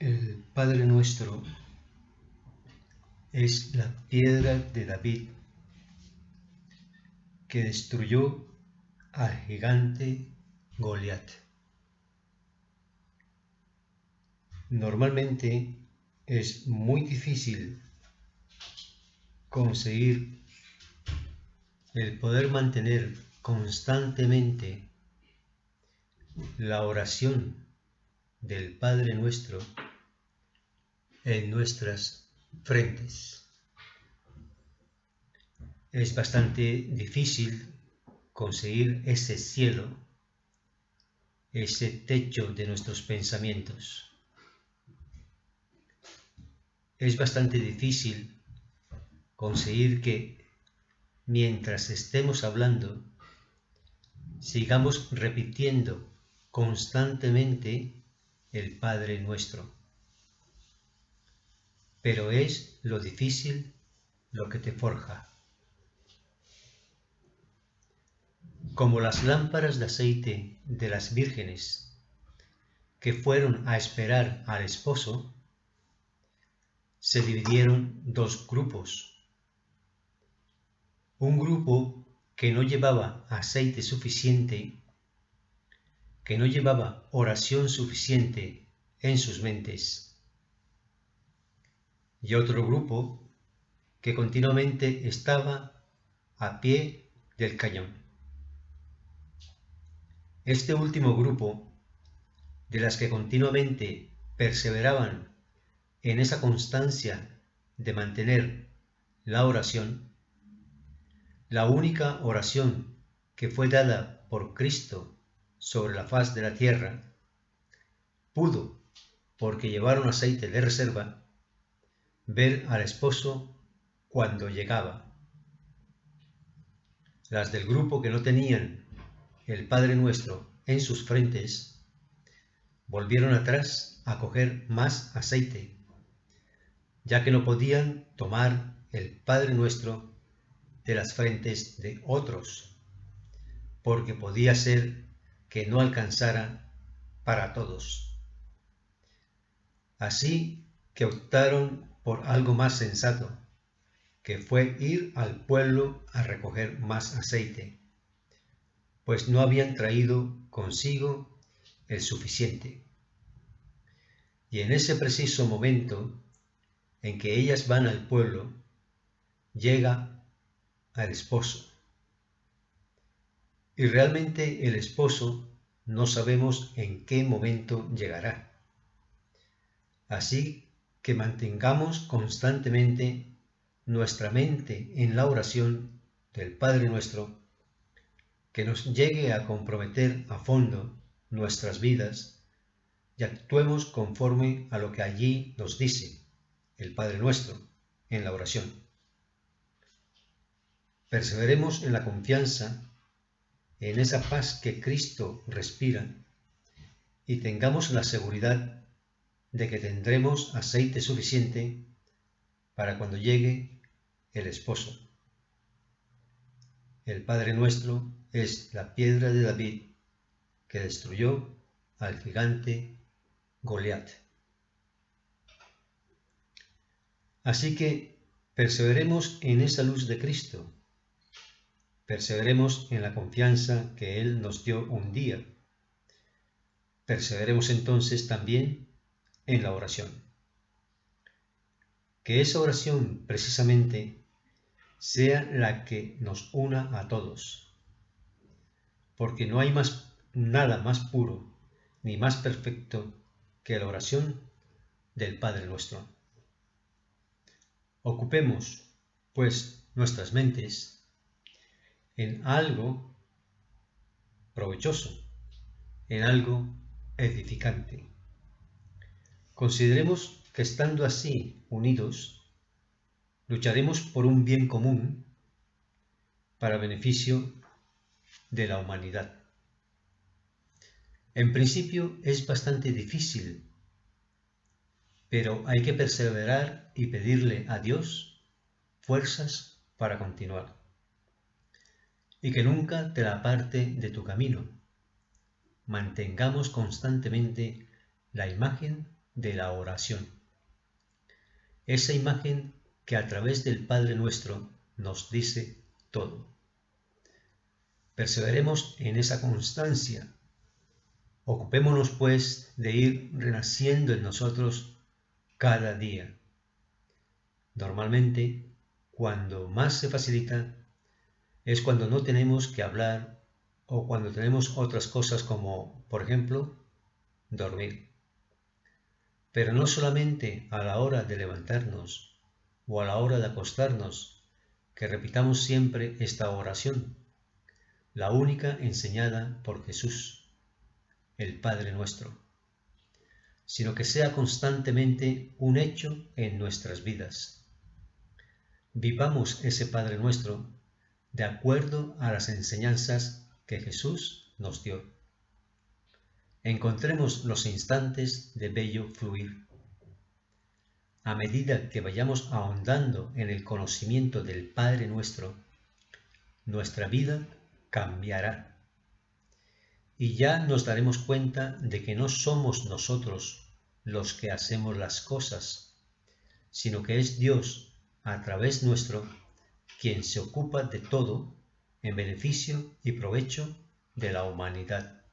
El Padre Nuestro es la piedra de David que destruyó al gigante Goliat. Normalmente es muy difícil conseguir el poder mantener constantemente la oración del Padre Nuestro en nuestras frentes. Es bastante difícil conseguir ese cielo, ese techo de nuestros pensamientos. Es bastante difícil conseguir que mientras estemos hablando sigamos repitiendo constantemente el Padre Nuestro. Pero es lo difícil lo que te forja. Como las lámparas de aceite de las vírgenes que fueron a esperar al esposo, se dividieron dos grupos. Un grupo que no llevaba aceite suficiente, que no llevaba oración suficiente en sus mentes, y otro grupo que continuamente estaba a pie del cañón. Este último grupo, de las que continuamente perseveraban en esa constancia de mantener la oración, la única oración que fue dada por Cristo sobre la faz de la tierra, pudo, porque llevaron aceite de reserva, ver al esposo cuando llegaba. Las del grupo que no tenían el Padre Nuestro en sus frentes, volvieron atrás a coger más aceite, ya que no podían tomar el Padre Nuestro de las frentes de otros, porque podía ser que no alcanzara para todos. Así que optaron por algo más sensato, que fue ir al pueblo a recoger más aceite, pues no habían traído consigo el suficiente. Y en ese preciso momento en que ellas van al pueblo, llega al esposo. Y realmente el esposo no sabemos en qué momento llegará. Así que mantengamos constantemente nuestra mente en la oración del Padre Nuestro, que nos llegue a comprometer a fondo nuestras vidas y actuemos conforme a lo que allí nos dice el Padre Nuestro en la oración. Perseveremos en la confianza, en esa paz que Cristo respira, y tengamos la seguridad de que tendremos aceite suficiente para cuando llegue el esposo. El Padre Nuestro es la piedra de David que destruyó al gigante Goliat. Así que perseveremos en esa luz de Cristo. Perseveremos en la confianza que Él nos dio un día. Perseveremos entonces también en la oración. Que esa oración precisamente sea la que nos una a todos, porque no hay nada más puro ni más perfecto que la oración del Padre Nuestro. Ocupemos, pues, nuestras mentes en algo provechoso, en algo edificante. Consideremos que estando así unidos, lucharemos por un bien común para beneficio de la humanidad. En principio es bastante difícil, pero hay que perseverar y pedirle a Dios fuerzas para continuar. Y que nunca te la aparte de tu camino. Mantengamos constantemente la imagen de la oración. Esa imagen que a través del Padre Nuestro nos dice todo. Perseveremos en esa constancia. Ocupémonos, pues, de ir renaciendo en nosotros cada día. Normalmente, cuando más se facilita, es cuando no tenemos que hablar o cuando tenemos otras cosas como, por ejemplo, dormir. Pero no solamente a la hora de levantarnos o a la hora de acostarnos, que repitamos siempre esta oración, la única enseñada por Jesús, el Padre Nuestro, sino que sea constantemente un hecho en nuestras vidas. Vivamos ese Padre Nuestro de acuerdo a las enseñanzas que Jesús nos dio. Encontremos los instantes de bello fluir. A medida que vayamos ahondando en el conocimiento del Padre Nuestro, nuestra vida cambiará. Y ya nos daremos cuenta de que no somos nosotros los que hacemos las cosas, sino que es Dios, a través nuestro, quien se ocupa de todo en beneficio y provecho de la humanidad,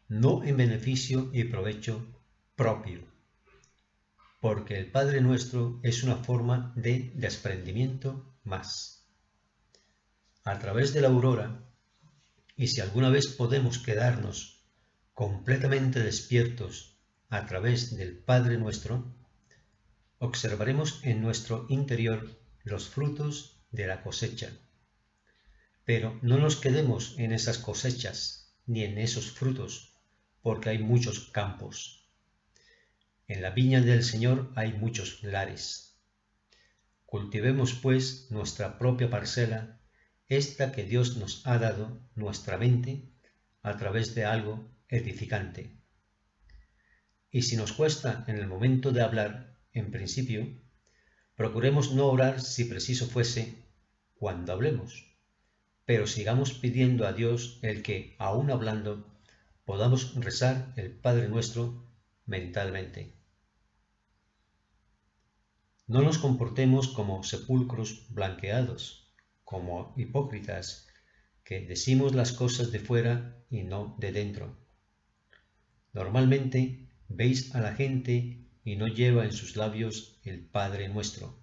no en beneficio y provecho propio, porque el Padre Nuestro es una forma de desprendimiento más. A través de la aurora, y si alguna vez podemos quedarnos completamente despiertos a través del Padre Nuestro, observaremos en nuestro interior los frutos de la cosecha. Pero no nos quedemos en esas cosechas ni en esos frutos, porque hay muchos campos. En la viña del Señor hay muchos lares. Cultivemos pues nuestra propia parcela, esta que Dios nos ha dado, nuestra mente, a través de algo edificante. Y si nos cuesta en el momento de hablar, en principio, procuremos no orar si preciso fuese cuando hablemos, pero sigamos pidiendo a Dios el que, aún hablando, podamos rezar el Padre Nuestro mentalmente. No nos comportemos como sepulcros blanqueados, como hipócritas, que decimos las cosas de fuera y no de dentro. Normalmente veis a la gente y no lleva en sus labios el Padre Nuestro.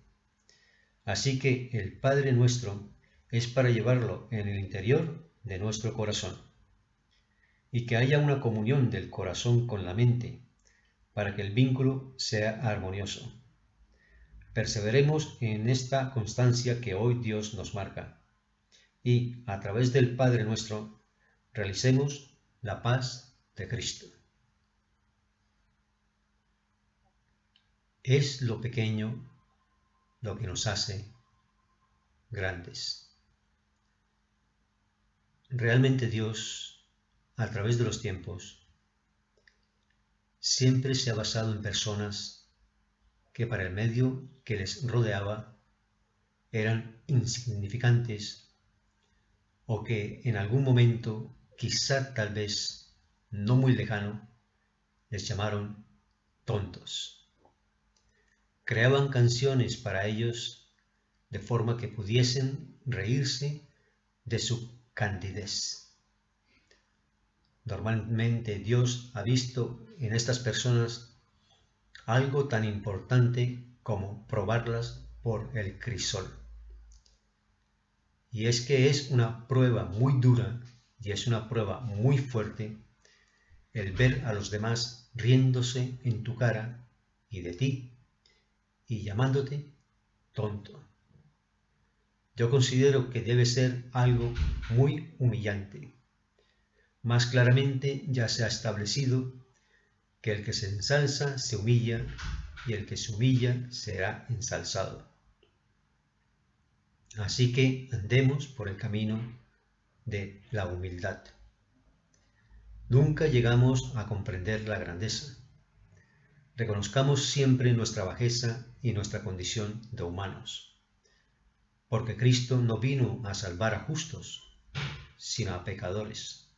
Así que el Padre Nuestro es para llevarlo en el interior de nuestro corazón, y que haya una comunión del corazón con la mente, para que el vínculo sea armonioso. Perseveremos en esta constancia que hoy Dios nos marca, y a través del Padre Nuestro realicemos la paz de Cristo. Es lo pequeño lo que nos hace grandes. Realmente Dios, a través de los tiempos, siempre se ha basado en personas que para el medio que les rodeaba eran insignificantes o que en algún momento, quizá tal vez no muy lejano, les llamaron tontos. Creaban canciones para ellos de forma que pudiesen reírse de su candidez. Normalmente Dios ha visto en estas personas algo tan importante como probarlas por el crisol. Y es que es una prueba muy dura y es una prueba muy fuerte el ver a los demás riéndose en tu cara y de ti y llamándote tonto. Yo considero que debe ser algo muy humillante. Más claramente ya se ha establecido que el que se ensalza se humilla y el que se humilla será ensalzado. Así que andemos por el camino de la humildad. Nunca llegamos a comprender la grandeza. Reconozcamos siempre nuestra bajeza y nuestra condición de humanos, porque Cristo no vino a salvar a justos, sino a pecadores,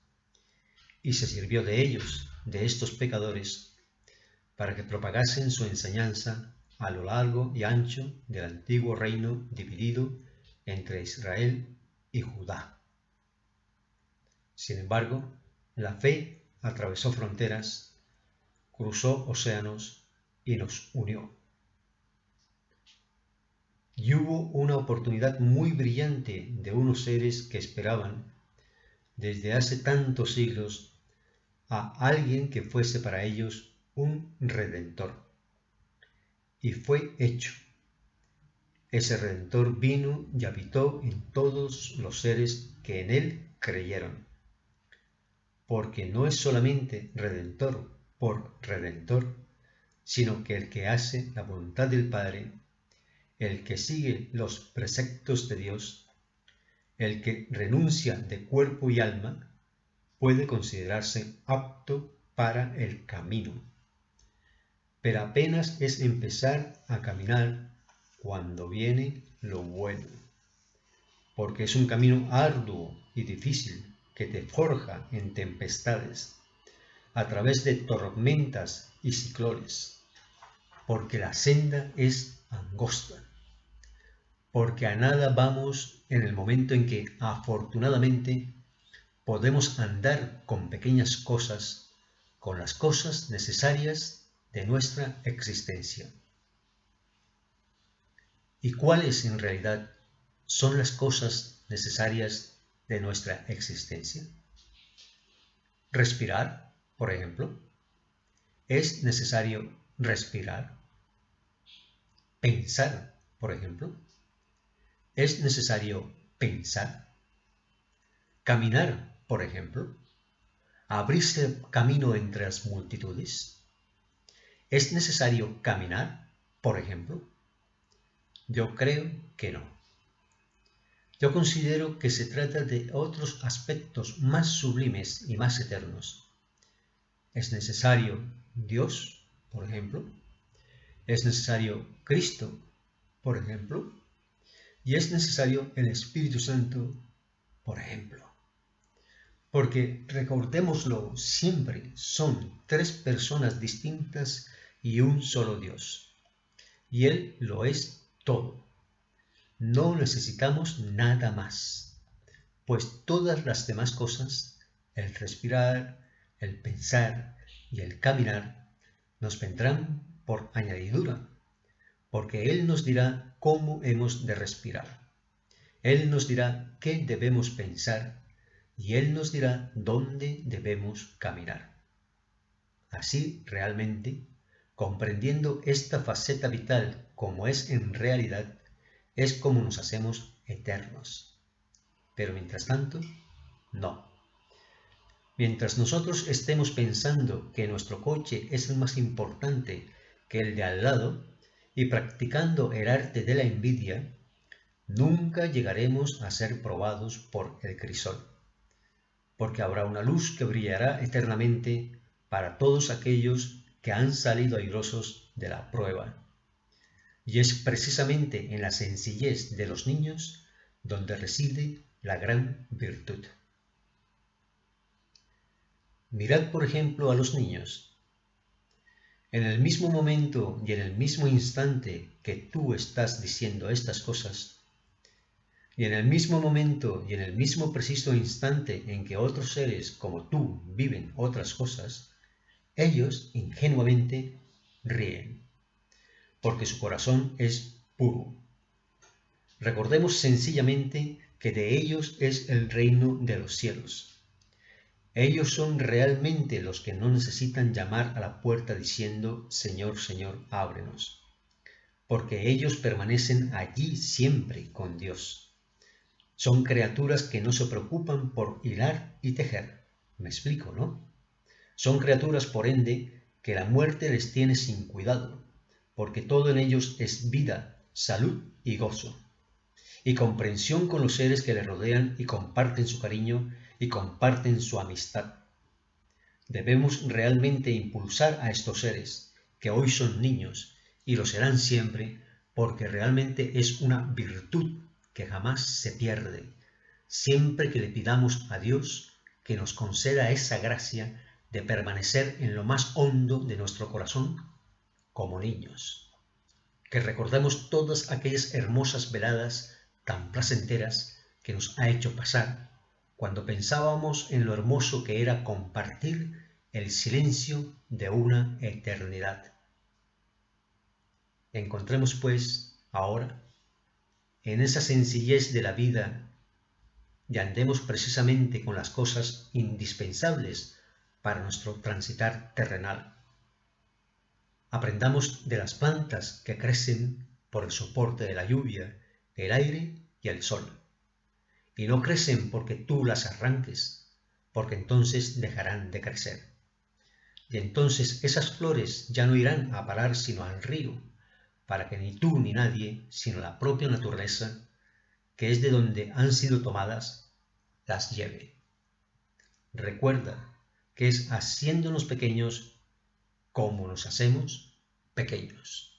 y se sirvió de ellos, de estos pecadores, para que propagasen su enseñanza a lo largo y ancho del antiguo reino dividido entre Israel y Judá. Sin embargo, la fe atravesó fronteras, cruzó océanos y nos unió. Y hubo una oportunidad muy brillante de unos seres que esperaban, desde hace tantos siglos, a alguien que fuese para ellos un redentor. Y fue hecho. Ese redentor vino y habitó en todos los seres que en él creyeron. Porque no es solamente redentor por redentor, sino que el que hace la voluntad del Padre, el que sigue los preceptos de Dios, el que renuncia de cuerpo y alma, puede considerarse apto para el camino. Pero apenas es empezar a caminar cuando viene lo bueno, porque es un camino arduo y difícil que te forja en tempestades, a través de tormentas y ciclones, porque la senda es angosta, porque a nada vamos en el momento en que, afortunadamente, podemos andar con pequeñas cosas, con las cosas necesarias de nuestra existencia. ¿Y cuáles en realidad son las cosas necesarias de nuestra existencia? Respirar, por ejemplo. ¿Es necesario respirar? Pensar, por ejemplo. ¿Es necesario pensar? Caminar, por ejemplo. ¿Abrirse camino entre las multitudes? ¿Es necesario caminar, por ejemplo? Yo creo que no. Yo considero que se trata de otros aspectos más sublimes y más eternos. ¿Es necesario Dios, por ejemplo? ¿Es necesario Cristo, por ejemplo? ¿Y es necesario el Espíritu Santo, por ejemplo? Porque, recordémoslo siempre, son tres personas distintas y un solo Dios. Y Él lo es todo. No necesitamos nada más, pues todas las demás cosas, el respirar, el pensar y el caminar, nos vendrán por añadidura, porque Él nos dirá cómo hemos de respirar. Él nos dirá qué debemos pensar y Él nos dirá dónde debemos caminar. Así, realmente, comprendiendo esta faceta vital como es en realidad, es como nos hacemos eternos. Pero mientras tanto, no. Mientras nosotros estemos pensando que nuestro coche es el más importante que el de al lado y practicando el arte de la envidia, nunca llegaremos a ser probados por el crisol, porque habrá una luz que brillará eternamente para todos aquellos que han salido airosos de la prueba. Y es precisamente en la sencillez de los niños donde reside la gran virtud. Mirad, por ejemplo, a los niños. En el mismo momento y en el mismo instante que tú estás diciendo estas cosas, y en el mismo momento y en el mismo preciso instante en que otros seres como tú viven otras cosas, ellos ingenuamente ríen, porque su corazón es puro. Recordemos sencillamente que de ellos es el reino de los cielos. Ellos son realmente los que no necesitan llamar a la puerta diciendo, Señor, Señor, ábrenos, porque ellos permanecen allí siempre con Dios. Son criaturas que no se preocupan por hilar y tejer. ¿Me explico, no? Son criaturas, por ende, que la muerte les tiene sin cuidado, porque todo en ellos es vida, salud y gozo, y comprensión con los seres que les rodean y comparten su cariño y comparten su amistad. Debemos realmente impulsar a estos seres, que hoy son niños y lo serán siempre, porque realmente es una virtud que jamás se pierde, siempre que le pidamos a Dios que nos conceda esa gracia de permanecer en lo más hondo de nuestro corazón como niños, que recordamos todas aquellas hermosas veladas tan placenteras que nos ha hecho pasar cuando pensábamos en lo hermoso que era compartir el silencio de una eternidad. Encontremos, pues, ahora, en esa sencillez de la vida, y andemos precisamente con las cosas indispensables para nuestro transitar terrenal. Aprendamos de las plantas que crecen por el soporte de la lluvia, el aire y el sol. Y no crecen porque tú las arranques, porque entonces dejarán de crecer. Y entonces esas flores ya no irán a parar sino al río, para que ni tú ni nadie, sino la propia naturaleza, que es de donde han sido tomadas, las lleve. Recuerda que es haciéndonos pequeños como nos hacemos pequeños.